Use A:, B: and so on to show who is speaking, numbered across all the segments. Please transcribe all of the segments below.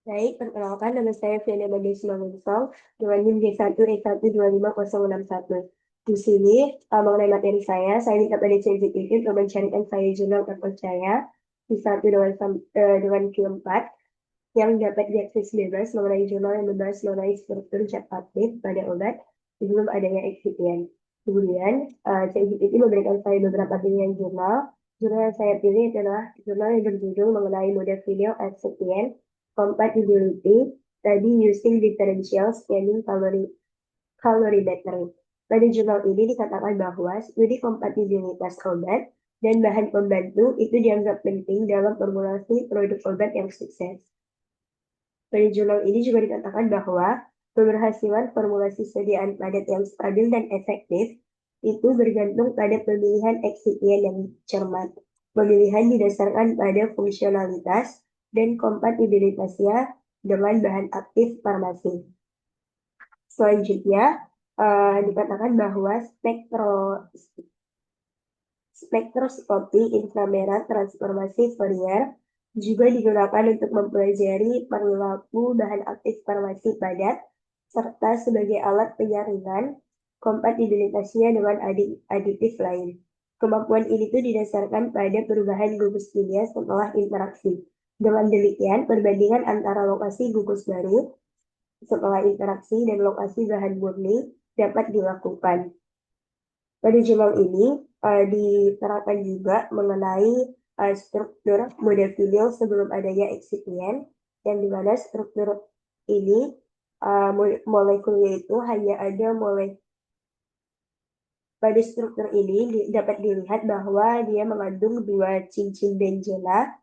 A: Baik, perkenalkan nama saya Fiana Made Simangunsong dengan NIM G1E1256061. Di sini, mengenai materi saya minta pada ChatGPT untuk mencarikan saya jurnal terpercaya di satu dengan Q4 yang dapat diakses bebas mengenai jurnal yang membahas mengenai struktur zat aktif pada obat sebelum adanya eksipien. Kemudian, ChatGPT memberikan saya beberapa pilihan jurnal. Jurnal yang saya pilih adalah jurnal yang berjudul mengenai model video excipient compatibility study using differential scanning calorimetry. Pada jurnal ini dikatakan bahwa studi kompatibilitas obat dan bahan pembantu itu dianggap penting dalam formulasi produk obat yang sukses. Pada jurnal ini juga dikatakan bahwa keberhasilan formulasi sediaan padat yang stabil dan efektif itu bergantung pada pemilihan eksipien yang cermat. Pemilihan didasarkan pada fungsionalitas dan kompatibilitasnya dengan bahan aktif farmasi. Selanjutnya, dikatakan bahwa spektroskopi inframerah transformasi Fourier juga digunakan untuk mempelajari perilaku bahan aktif farmasi padat serta sebagai alat penyaringan kompatibilitasnya dengan aditif lain. Kemampuan ini tuh didasarkan pada perubahan gugus kimia setelah interaksi. Dengan demikian, perbandingan antara lokasi gugus baru setelah interaksi dan lokasi bahan murni dapat dilakukan. Pada jurnal ini diterapkan juga mengenai struktur model video sebelum adanya eksipien, yang dimana struktur ini molekulnya itu hanya ada pada struktur ini dapat dilihat bahwa dia mengandung dua cincin benzena.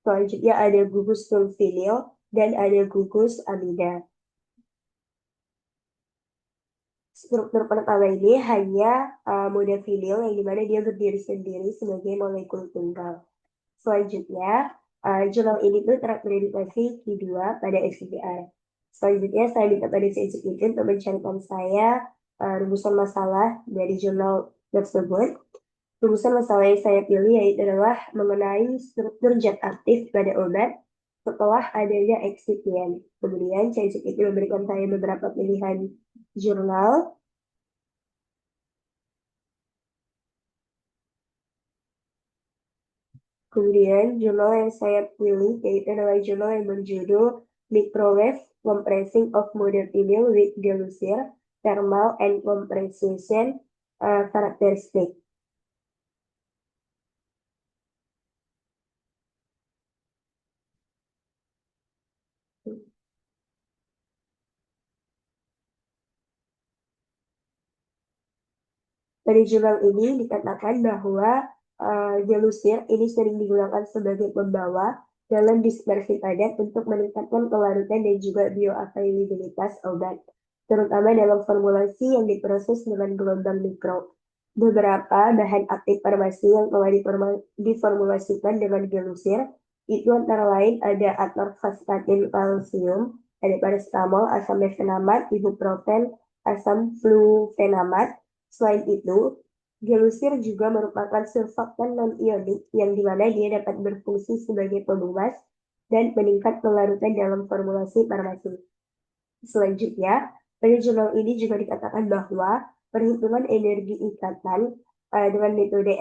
A: Selanjutnya ada gugus sulfonyl dan ada gugus amida. Struktur pertama ini hanya model vinyl yang dimana dia berdiri sendiri sebagai molekul tunggal. Selanjutnya, jurnal ini tuh terakreditasi Q2 pada SCPR. Selanjutnya, saya minta pada CCPT untuk mencarikan saya rumusan masalah dari jurnal tersebut. Rumusan masalah yang saya pilih yaitu adalah mengenai struktur zat aktif pada obat setelah adanya eksipien. Kemudian, CCPT memberikan saya beberapa pilihan jurnal. Kemudian jurnal yang saya pilih yaitu adalah jurnal yang berjudul Microwave Compressing of Modern Vinyl with Gelusir Thermal and Compression Characteristic. Dari jurnal ini dikatakan bahwa gelusir ini sering digunakan sebagai pembawa dalam dispersi padat untuk meningkatkan kelarutan dan juga bioavailabilitas obat, terutama dalam formulasi yang diproses dengan gelombang mikro. Beberapa bahan aktif farmasi yang telah diformulasikan dengan gelusir itu antara lain ada atorvastatin kalsium, ada paracetamol, asam mefenamat, ibuprofen, asam flufenamat. Selain itu, gelusir juga merupakan surfaktan non-ionik yang dimana dia dapat berfungsi sebagai pelumas dan meningkat kelarutan dalam formulasi farmasi. Selanjutnya, pada jurnal ini juga dikatakan bahwa perhitungan energi ikatan dengan metode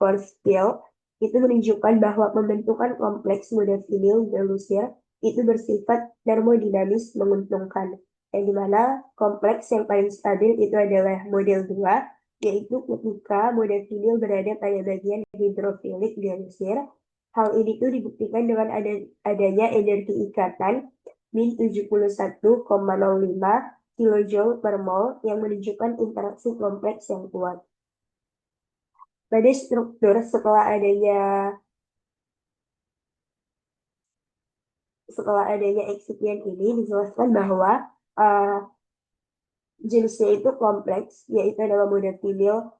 A: for skill itu menunjukkan bahwa pembentukan kompleks model vinyl gelusir itu bersifat termodinamis menguntungkan. Yang dimana kompleks yang paling stabil itu adalah model 2, yaitu ketika model vinyl berada pada bagian hidrofilik gelusir. Hal ini tuh dibuktikan dengan adanya energi ikatan min 71,05 kilojoule per mol yang menunjukkan interaksi kompleks yang kuat. Pada struktur setelah adanya eksipien ini dijelaskan bahwa uh, jenisnya itu kompleks, yaitu adalah model vinyl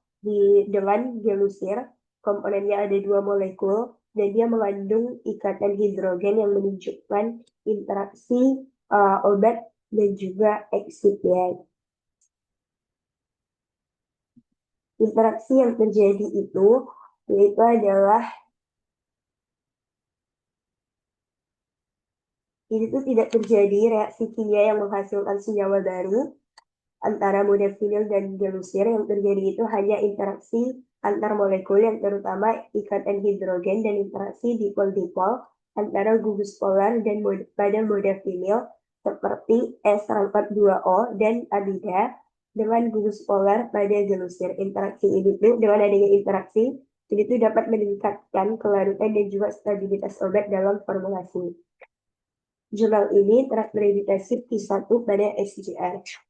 A: dengan gelusir. Komponennya ada dua molekul dan dia mengandung ikatan hidrogen yang menunjukkan interaksi obat dan juga eksipien. Interaksi yang terjadi itu yaitu adalah Ini tuh tidak terjadi reaksi kimia yang menghasilkan senyawa baru antara modafinil dan gelusir. Yang terjadi itu hanya interaksi antar molekul yang terutama ikatan hidrogen dan interaksi dipol-dipol antara gugus polar dan pada modafinil seperti S-4-2O dan amida dengan gugus polar pada gelusir. Interaksi ini tuh dengan adanya interaksi ini tuh dapat meningkatkan kelarutan dan juga stabilitas obat dalam formulasi. Jurnal ini terakreditasi P1 pada SGR.